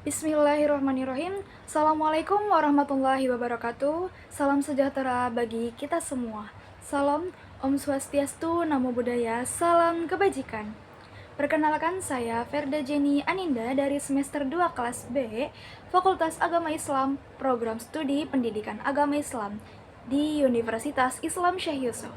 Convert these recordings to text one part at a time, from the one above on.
Bismillahirrahmanirrahim. Assalamualaikum warahmatullahi wabarakatuh. Salam sejahtera bagi kita semua. Salam Om Swastiastu, Namo Buddhaya, salam kebajikan. Perkenalkan, saya Ferda Jenny Aninda dari semester 2 kelas B, Fakultas Agama Islam, Program Studi Pendidikan Agama Islam di Universitas Islam Syekh Yusuf.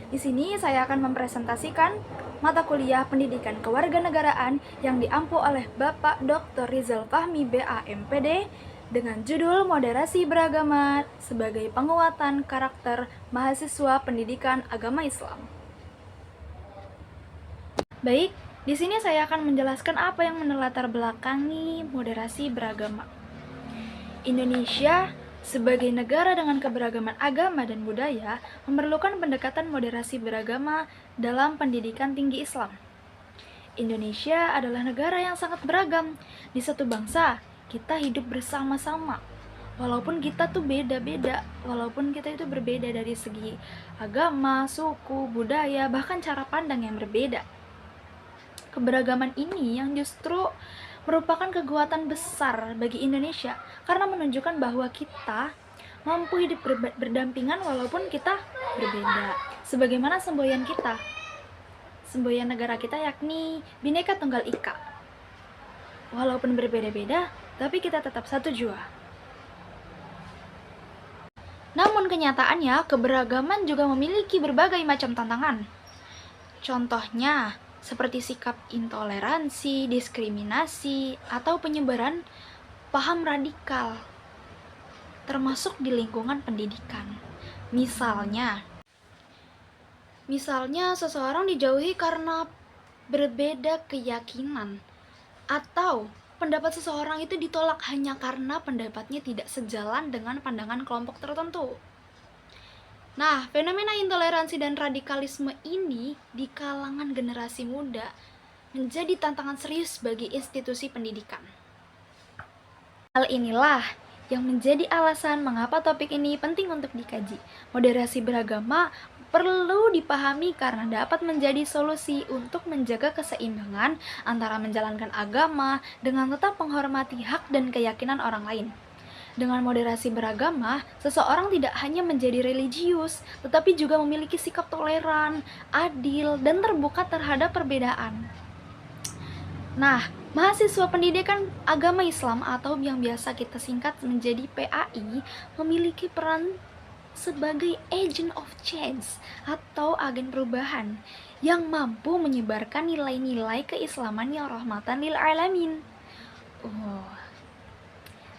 Di sini saya akan mempresentasikan mata kuliah Pendidikan Kewarganegaraan yang diampu oleh Bapak Dr. Rizal Fahmi BA.MPD dengan judul Moderasi Beragama sebagai Penguatan Karakter Mahasiswa Pendidikan Agama Islam. Baik, di sini saya akan menjelaskan apa yang melatar belakangi moderasi beragama. Indonesia sebagai negara dengan keberagaman agama dan budaya memerlukan pendekatan moderasi beragama dalam pendidikan tinggi Islam. Indonesia adalah negara yang sangat beragam. Di satu bangsa, kita hidup bersama-sama. Walaupun kita tuh beda-beda, walaupun kita itu berbeda dari segi agama, suku, budaya, bahkan cara pandang yang berbeda. Keberagaman ini yang justru merupakan kekuatan besar bagi Indonesia karena menunjukkan bahwa kita mampu hidup berdampingan walaupun kita berbeda. Sebagaimana semboyan kita, semboyan negara kita yakni Bhinneka Tunggal Ika. Walaupun berbeda-beda, tapi kita tetap satu jua. Namun kenyataannya, keberagaman juga memiliki berbagai macam tantangan. Contohnya, seperti sikap intoleransi, diskriminasi, atau penyebaran paham radikal, termasuk di lingkungan pendidikan. Misalnya seseorang dijauhi karena berbeda keyakinan, atau pendapat seseorang itu ditolak hanya karena pendapatnya tidak sejalan dengan pandangan kelompok tertentu. Nah, fenomena intoleransi dan radikalisme ini di kalangan generasi muda menjadi tantangan serius bagi institusi pendidikan. Hal inilah yang menjadi alasan mengapa topik ini penting untuk dikaji. Moderasi beragama perlu dipahami karena dapat menjadi solusi untuk menjaga keseimbangan antara menjalankan agama dengan tetap menghormati hak dan keyakinan orang lain. Dengan moderasi beragama, seseorang tidak hanya menjadi religius, tetapi juga memiliki sikap toleran, adil, dan terbuka terhadap perbedaan. Nah, mahasiswa pendidikan agama Islam atau yang biasa kita singkat menjadi PAI memiliki peran sebagai agent of change atau agen perubahan yang mampu menyebarkan nilai-nilai keislaman yang rahmatan lil alamin.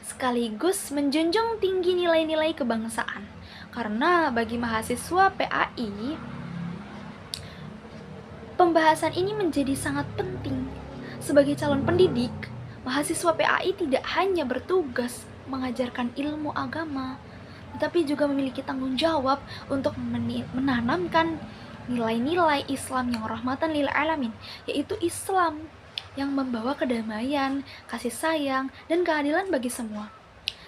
Sekaligus menjunjung tinggi nilai-nilai kebangsaan. Karena bagi mahasiswa PAI, pembahasan ini menjadi sangat penting. Sebagai calon pendidik, mahasiswa PAI tidak hanya bertugas mengajarkan ilmu agama, tetapi juga memiliki tanggung jawab untuk menanamkan nilai-nilai Islam yang rahmatan lil alamin, yaitu Islam yang membawa kedamaian, kasih sayang, dan keadilan bagi semua.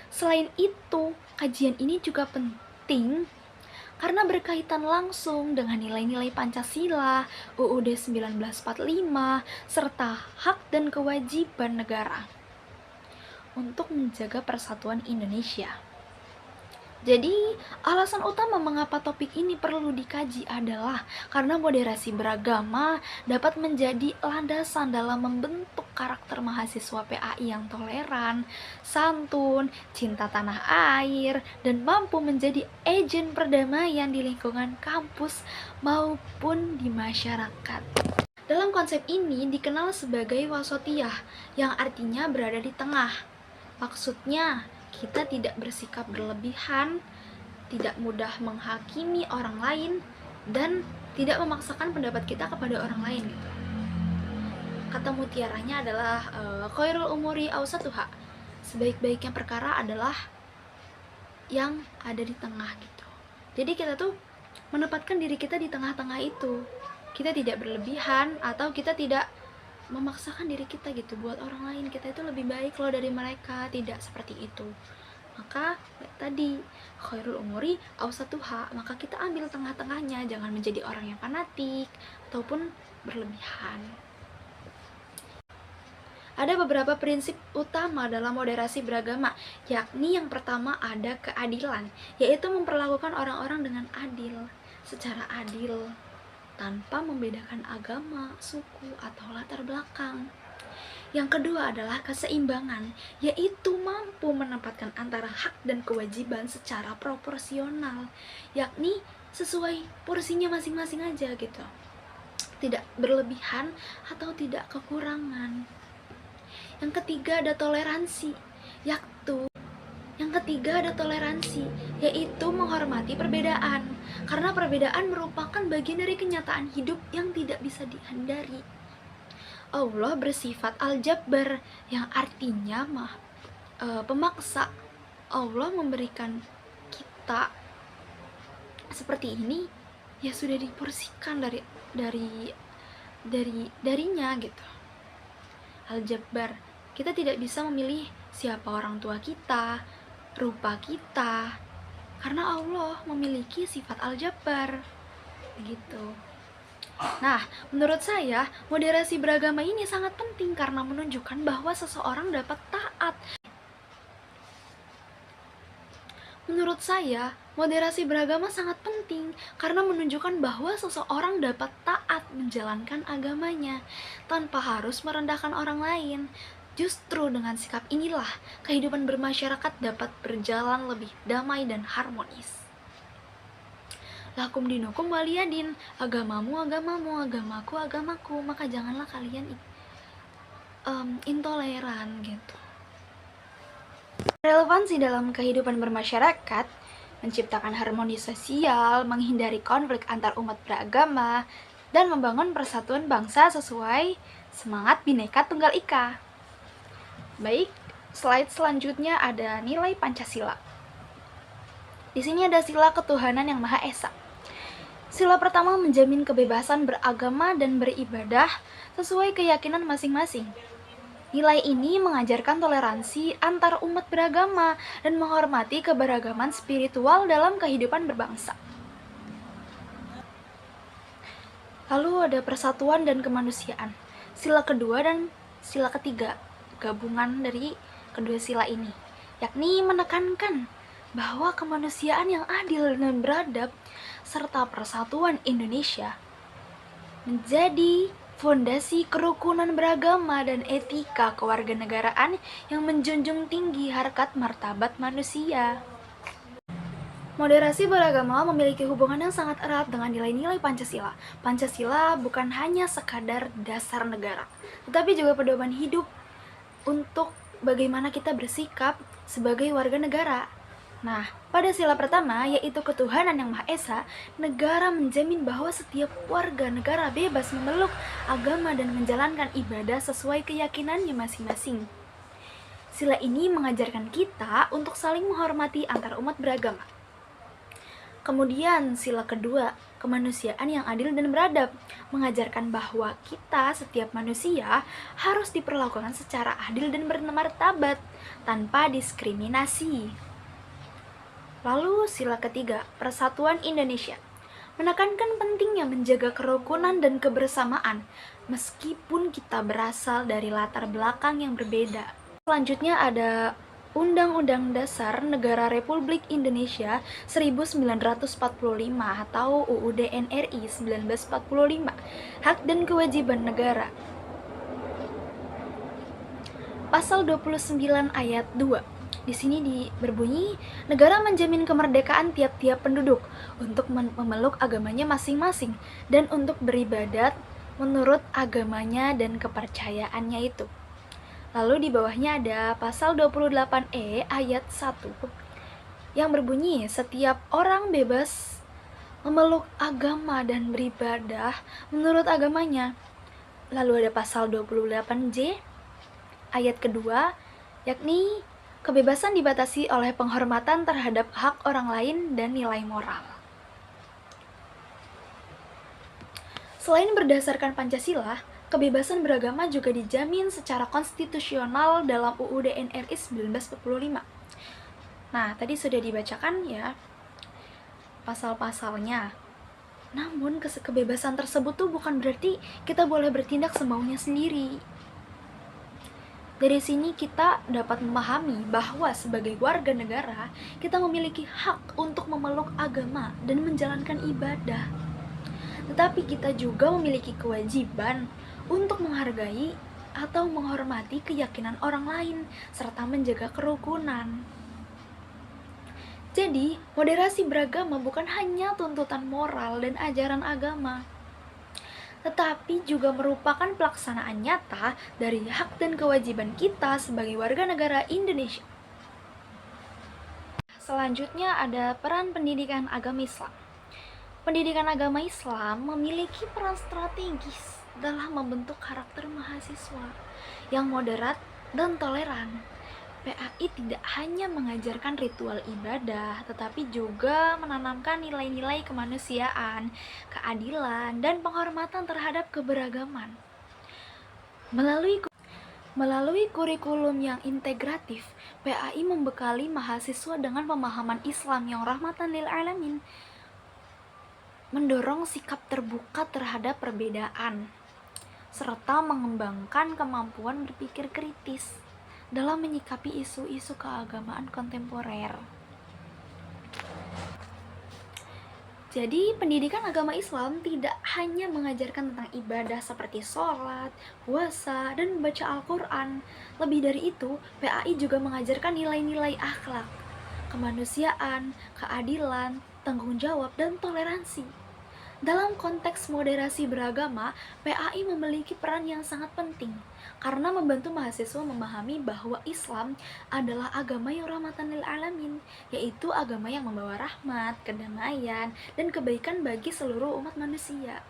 Selain itu, kajian ini juga penting karena berkaitan langsung dengan nilai-nilai Pancasila, UUD 1945, serta hak dan kewajiban negara untuk menjaga persatuan Indonesia. Jadi, alasan utama mengapa topik ini perlu dikaji adalah karena moderasi beragama dapat menjadi landasan dalam membentuk karakter mahasiswa PAI yang toleran, santun, cinta tanah air, dan mampu menjadi agen perdamaian di lingkungan kampus maupun di masyarakat. Dalam konsep ini dikenal sebagai wasatiyah, yang artinya berada di tengah. Maksudnya, kita tidak bersikap berlebihan, tidak mudah menghakimi orang lain, dan tidak memaksakan pendapat kita kepada orang lain gitu. Kata mutiaranya adalah khairul umuri awsatuha. Sebaik-baiknya perkara adalah yang ada di tengah gitu. Jadi kita tuh menempatkan diri kita di tengah-tengah itu. Kita tidak berlebihan atau kita tidak memaksakan diri kita gitu buat orang lain. Kita itu lebih baik loh dari mereka, tidak seperti itu. Maka tadi khairul umuri awsatuha, maka kita ambil tengah-tengahnya, jangan menjadi orang yang fanatik ataupun berlebihan. Ada beberapa prinsip utama dalam moderasi beragama, yakni yang pertama ada keadilan, yaitu memperlakukan orang-orang dengan adil, secara adil, tanpa membedakan agama, suku, atau latar belakang. Yang kedua adalah keseimbangan, yaitu mampu menempatkan antara hak dan kewajiban secara proporsional, yakni sesuai porsinya masing-masing aja gitu. Tidak berlebihan atau tidak kekurangan. Yang ketiga ada toleransi, yaitu menghormati perbedaan, karena perbedaan merupakan bagian dari kenyataan hidup yang tidak bisa dihindari. Allah bersifat Al-Jabbar, yang artinya pemaksa. Allah memberikan kita seperti ini, ya sudah diporsikan darinya gitu. Al-Jabbar, kita tidak bisa memilih siapa orang tua kita, rupa kita, karena Allah memiliki sifat Al-Jabbar gitu. Nah, menurut saya, moderasi beragama ini sangat penting karena menunjukkan bahwa seseorang dapat taat. Menurut saya, moderasi beragama sangat penting karena menunjukkan bahwa seseorang dapat taat menjalankan agamanya tanpa harus merendahkan orang lain. Justru dengan sikap inilah, kehidupan bermasyarakat dapat berjalan lebih damai dan harmonis. Lakum dinukum waliyadin, agamamu agamamu, agamaku agamaku, maka janganlah kalian intoleran gitu. Relevansi dalam kehidupan bermasyarakat, menciptakan harmoni sosial, menghindari konflik antar umat beragama, dan membangun persatuan bangsa sesuai semangat Bhinneka Tunggal Ika. Baik, slide selanjutnya ada nilai Pancasila. Di sini ada sila ketuhanan yang Maha Esa. Sila pertama menjamin kebebasan beragama dan beribadah sesuai keyakinan masing-masing. Nilai ini mengajarkan toleransi antar umat beragama dan menghormati keberagaman spiritual dalam kehidupan berbangsa. Lalu ada persatuan dan kemanusiaan. Sila kedua dan sila ketiga, gabungan dari kedua sila ini, yakni menekankan bahwa kemanusiaan yang adil dan beradab serta persatuan Indonesia menjadi fondasi kerukunan beragama dan etika kewarganegaraan yang menjunjung tinggi harkat martabat manusia. Moderasi beragama memiliki hubungan yang sangat erat dengan nilai-nilai Pancasila. Pancasila bukan hanya sekadar dasar negara, tetapi juga pedoman hidup untuk bagaimana kita bersikap sebagai warga negara. Nah, pada sila pertama, yaitu ketuhanan yang Maha Esa, negara menjamin bahwa setiap warga negara bebas memeluk agama dan menjalankan ibadah sesuai keyakinannya masing-masing. Sila ini mengajarkan kita untuk saling menghormati antar umat beragama. Kemudian, sila kedua, kemanusiaan yang adil dan beradab, mengajarkan bahwa kita, setiap manusia, harus diperlakukan secara adil dan bermartabat, tanpa diskriminasi. Lalu sila ketiga, persatuan Indonesia, menekankan pentingnya menjaga kerukunan dan kebersamaan meskipun kita berasal dari latar belakang yang berbeda. Selanjutnya ada Undang-Undang Dasar Negara Republik Indonesia 1945 atau UUD NRI 1945, Hak dan Kewajiban Negara. Pasal 29 ayat 2. Di sini berbunyi, negara menjamin kemerdekaan tiap-tiap penduduk untuk memeluk agamanya masing-masing dan untuk beribadat menurut agamanya dan kepercayaannya itu. Lalu di bawahnya ada pasal 28E ayat 1 yang berbunyi, setiap orang bebas memeluk agama dan beribadah menurut agamanya. Lalu ada pasal 28J ayat kedua, yakni kebebasan dibatasi oleh penghormatan terhadap hak orang lain dan nilai moral. Selain berdasarkan Pancasila, kebebasan beragama juga dijamin secara konstitusional dalam UUD NRI 1945. Nah, tadi sudah dibacakan ya pasal-pasalnya. Namun, kebebasan tersebut tuh bukan berarti kita boleh bertindak semaunya sendiri. Dari sini kita dapat memahami bahwa sebagai warga negara, kita memiliki hak untuk memeluk agama dan menjalankan ibadah. Tetapi kita juga memiliki kewajiban untuk menghargai atau menghormati keyakinan orang lain serta menjaga kerukunan. Jadi, moderasi beragama bukan hanya tuntutan moral dan ajaran agama, tetapi juga merupakan pelaksanaan nyata dari hak dan kewajiban kita sebagai warga negara Indonesia. Selanjutnya ada peran pendidikan agama Islam. Pendidikan agama Islam memiliki peran strategis dalam membentuk karakter mahasiswa yang moderat dan toleran. PAI tidak hanya mengajarkan ritual ibadah, tetapi juga menanamkan nilai-nilai kemanusiaan, keadilan, dan penghormatan terhadap keberagaman. Melalui kurikulum yang integratif, PAI membekali mahasiswa dengan pemahaman Islam yang rahmatan lil alamin, mendorong sikap terbuka terhadap perbedaan, serta mengembangkan kemampuan berpikir kritis dalam menyikapi isu-isu keagamaan kontemporer. Jadi, pendidikan agama Islam tidak hanya mengajarkan tentang ibadah seperti sholat, puasa, dan membaca Al-Quran. Lebih dari itu, PAI juga mengajarkan nilai-nilai akhlak, kemanusiaan, keadilan, tanggung jawab, dan toleransi. Dalam konteks moderasi beragama, PAI memiliki peran yang sangat penting karena membantu mahasiswa memahami bahwa Islam adalah agama yang rahmatan lil alamin, yaitu agama yang membawa rahmat, kedamaian, dan kebaikan bagi seluruh umat manusia.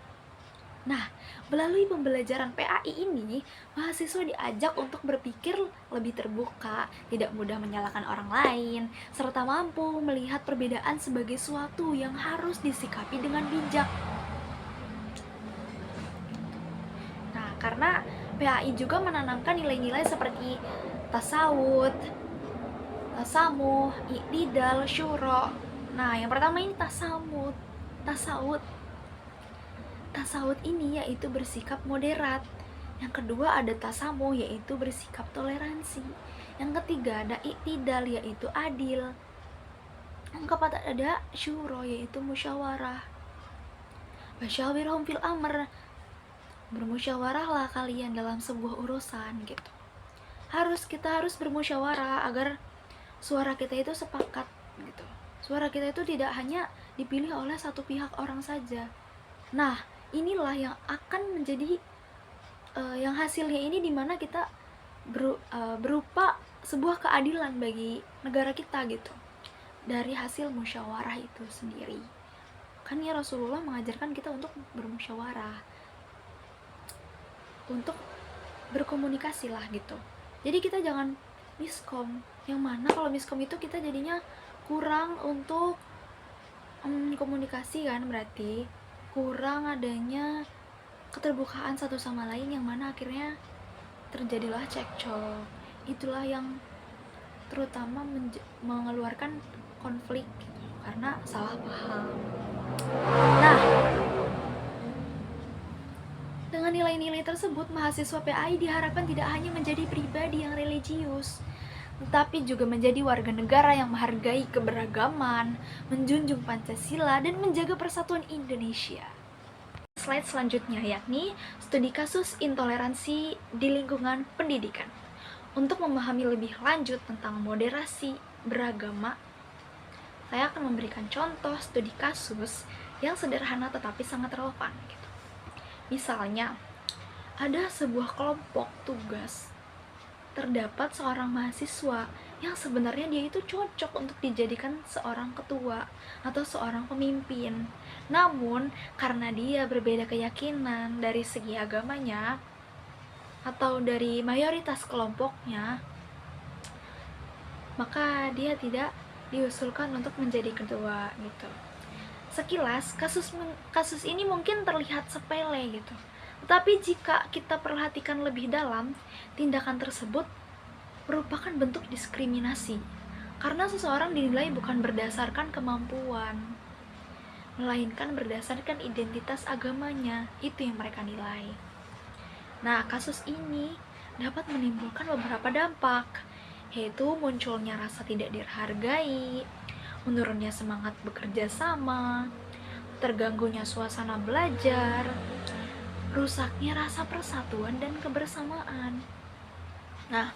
Nah, melalui pembelajaran PAI ini, mahasiswa diajak untuk berpikir lebih terbuka, tidak mudah menyalahkan orang lain, serta mampu melihat perbedaan sebagai suatu yang harus disikapi dengan bijak. Nah, karena PAI juga menanamkan nilai-nilai seperti tasawuf, tasamuh, i'tidal, syuro. Nah, yang pertama ini tasawuf. Tasawuf ini yaitu bersikap moderat. Yang kedua ada tasamuh, yaitu bersikap toleransi. Yang ketiga ada i'tidal, yaitu adil. Yang keempat ada syuro, yaitu musyawarah. Wasyawirhum fil amr, bermusyawarahlah kalian dalam sebuah urusan gitu. Kita harus bermusyawarah agar suara kita itu sepakat gitu. Suara kita itu tidak hanya dipilih oleh satu pihak orang saja. Nah, inilah yang akan menjadi yang hasilnya ini dimana kita berupa sebuah keadilan bagi negara kita gitu, dari hasil musyawarah itu sendiri. Kan ya Rasulullah mengajarkan kita untuk bermusyawarah, untuk berkomunikasi lah gitu. Jadi kita jangan miskom, yang mana kalau miskom itu kita jadinya kurang untuk komunikasi kan, berarti kurang adanya keterbukaan satu sama lain, yang mana akhirnya terjadilah cekcok. Itulah yang terutama mengeluarkan konflik gitu, karena salah paham. Nah, dengan nilai-nilai tersebut, mahasiswa PAI diharapkan tidak hanya menjadi pribadi yang religius, tetapi juga menjadi warga negara yang menghargai keberagaman, menjunjung Pancasila, dan menjaga persatuan Indonesia. Slide selanjutnya yakni studi kasus intoleransi di lingkungan pendidikan. Untuk memahami lebih lanjut tentang moderasi beragama, saya akan memberikan contoh studi kasus yang sederhana tetapi sangat relevan gitu. Misalnya, ada sebuah kelompok tugas. Terdapat seorang mahasiswa yang sebenarnya dia itu cocok untuk dijadikan seorang ketua atau seorang pemimpin. Namun, karena dia berbeda keyakinan dari segi agamanya atau dari mayoritas kelompoknya, maka dia tidak diusulkan untuk menjadi ketua gitu. Sekilas kasus ini mungkin terlihat sepele gitu. Tetapi jika kita perhatikan lebih dalam, tindakan tersebut merupakan bentuk diskriminasi karena seseorang dinilai bukan berdasarkan kemampuan, melainkan berdasarkan identitas agamanya. Itu yang mereka nilai. Nah, kasus ini dapat menimbulkan beberapa dampak, yaitu munculnya rasa tidak dihargai, menurunnya semangat bekerja sama, terganggunya suasana belajar, rusaknya rasa persatuan dan kebersamaan. Nah,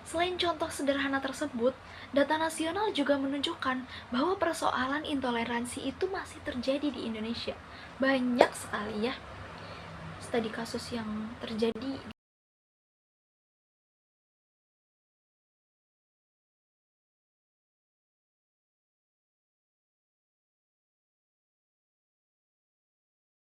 selain contoh sederhana tersebut, data nasional juga menunjukkan bahwa persoalan intoleransi itu masih terjadi di Indonesia. Banyak sekali ya studi kasus yang terjadi